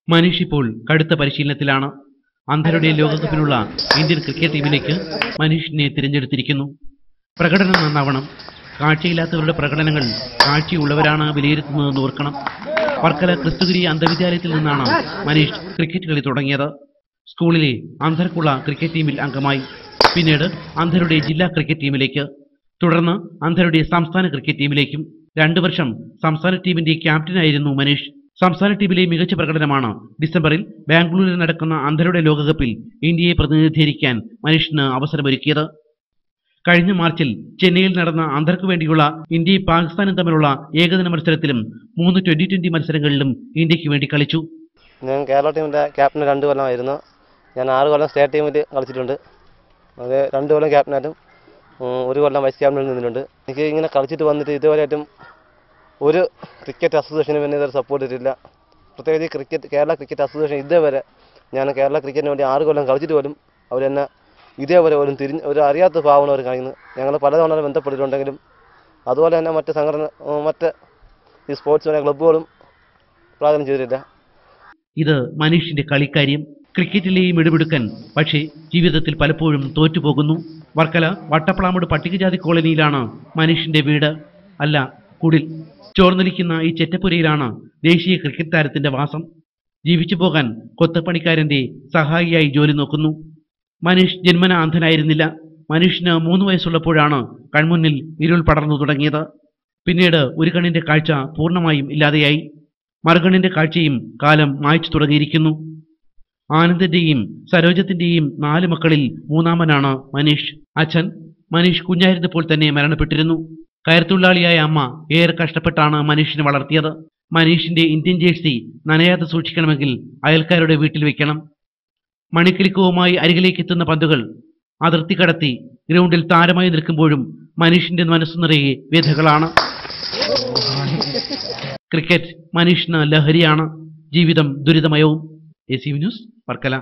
മനീഷ് ഇപ്പോൾ കടുത്ത പരിശീലനത്തിലാണ്. അന്ധരുടെ ലോകകപ്പിനുള്ള Indian cricket ടീമിലേക്ക് മനീഷിനെ തിരഞ്ഞെടുത്തിരിക്കുന്നു. പ്രകടനം നന്നാവണം. കാഴ്ചയില്ലാത്തവരുടെ പ്രകടനങ്ങൾ കാഴ്ചയുള്ളവരാണ് വിലയിരുത്തുന്നതെന്ന് ഓർക്കണം. വർക്കല ക്രിസ്തുഗിരി അന്ധവിദ്യാലയത്തിൽ നിന്നാണ് മനീഷ് ക്രിക്കറ്റ് കളി തുടങ്ങിയത്. സ്കൂളിലെ അന്ധർക്കുള്ള ക്രിക്കറ്റ് ടീമിൽ അംഗമായി. പിന്നീട് അന്ധരുടെ ജില്ലാ ക്രിക്കറ്റ് ടീമിലേക്ക്, തുടർന്ന് അന്ധരുടെ സംസ്ഥാന ക്രിക്കറ്റ് ടീമിലേക്കും. 2 വർഷം സംസ്ഥാന ടീമിന്റെ ക്യാപ്റ്റനായിരുന്നു മനീഷ്. സംസ്ഥാന ടീമിലെ മികച്ച പ്രകടനമാണ് ഡിസംബറിൽ ബാംഗ്ലൂരിൽ നടക്കുന്ന അന്ധരുടെ ലോകകപ്പിൽ ഇന്ത്യയെ പ്രതിനിധീകരിക്കാൻ മനീഷിന് അവസരമൊരുക്കിയത്. കഴിഞ്ഞ മാർച്ചിൽ ചെന്നൈയിൽ നടന്ന അന്ധർക്ക് വേണ്ടിയുള്ള ഇന്ത്യയും പാകിസ്ഥാനും തമ്മിലുള്ള ഏകദിന മത്സരത്തിലും 3 20-20 മത്സരങ്ങളിലും ഇന്ത്യക്ക് വേണ്ടി കളിച്ചു. ഞാൻ കേരള ടീമിന്റെ ക്യാപ്റ്റൻ 2 കൊല്ലമായിരുന്നു. ഞാൻ 6 കൊല്ലം സ്റ്റേറ്റ് ടീമിൽ കളിച്ചിട്ടുണ്ട്. അത് 2 കൊല്ലം ക്യാപ്റ്റനായിട്ടും 1 കൊല്ലം വൈസ് ക്യാപ്റ്റനിൽ നിന്നിട്ടുണ്ട്. എനിക്ക് ഇങ്ങനെ കളിച്ചിട്ട് വന്നിട്ട് ഇതുവരെയായിട്ടും ഒരു ക്രിക്കറ്റ് അസോസിയേഷന് പിന്നെ ഇതുവരെ സപ്പോർട്ട് ചെയ്തിട്ടില്ല. പ്രത്യേകിച്ച് കേരള ക്രിക്കറ്റ് അസോസിയേഷൻ ഇതേവരെ ഞാൻ കേരള ക്രിക്കറ്റിന് വേണ്ടി 6 കൊല്ലം കളിച്ചിട്ട് പോലും അവരെന്നെ ഇതേവരെ പോലും ഒരു അറിയാത്ത ഭാവമാണ് അവർ കാണിക്കുന്നത്. ഞങ്ങൾ പലതവണ ബന്ധപ്പെട്ടിട്ടുണ്ടെങ്കിലും അതുപോലെ തന്നെ മറ്റ് ഈ സ്പോർട്സ് ക്ലബ്ബുകളും പ്രാധാന്യം ചെയ്തിട്ടില്ല. ഇത് മനീഷിന്റെ കളിക്കാര്യം. ക്രിക്കറ്റിലെയും ഇടപെടുക്കൻ, പക്ഷേ ജീവിതത്തിൽ പലപ്പോഴും തോറ്റുപോകുന്നു. വർക്കല വട്ടപ്പളാമൂട് പട്ടികജാതി കോളനിയിലാണ് മനീഷിന്റെ വീട്, അല്ല കുടിൽ. ചോർന്നൊലിക്കുന്ന ഈ ചെറ്റപ്പുരയിലാണ് ദേശീയ ക്രിക്കറ്റ് താരത്തിന്റെ വാസം. ജീവിച്ചു പോകാൻ കൊത്തപ്പണിക്കാരന്റെ സഹായിയായി ജോലി നോക്കുന്നു. മനീഷ് ജന്മന അന്ധനായിരുന്നില്ല. മനീഷിന് 3 വയസ്സുള്ളപ്പോഴാണ് കൺമുന്നിൽ ഇരുൾ പടർന്നു തുടങ്ങിയത്. പിന്നീട് ഒരു കണ്ണിന്റെ കാഴ്ച പൂർണ്ണമായും ഇല്ലാതെയായി. മറുകണ്ണിന്റെ കാഴ്ചയും കാലം മായ്ച്ചു തുടങ്ങിയിരിക്കുന്നു. ആനന്ദിന്റെയും സരോജത്തിന്റെയും 4 മക്കളിൽ മൂന്നാമനാണ് മനീഷ്. അച്ഛൻ മനീഷ് കുഞ്ഞായിരുന്നപ്പോൾ തന്നെ മരണപ്പെട്ടിരുന്നു. കയർത്തൊഴിലാളിയായ അമ്മ ഏറെ കഷ്ടപ്പെട്ടാണ് മനീഷിനെ വളർത്തിയത്. മനീഷിന്റെ ഇന്ത്യൻ ജേഴ്സി നനയാതെ സൂക്ഷിക്കണമെങ്കിൽ അയൽക്കാരുടെ വീട്ടിൽ വെക്കണം. മണിക്കിലുക്കവുമായി അരികിലേക്ക് എത്തുന്ന പന്തുകൾ അതിർത്തി കടത്തി ഗ്രൗണ്ടിൽ താരമായി നിൽക്കുമ്പോഴും മനീഷിന്റെ മനസ്സു നിറയെ വ്യഥകളാണ്. ക്രിക്കറ്റ് മനീഷിന് ലഹരിയാണ്, ജീവിതം ദുരിതമയവും. AC news, Varkala.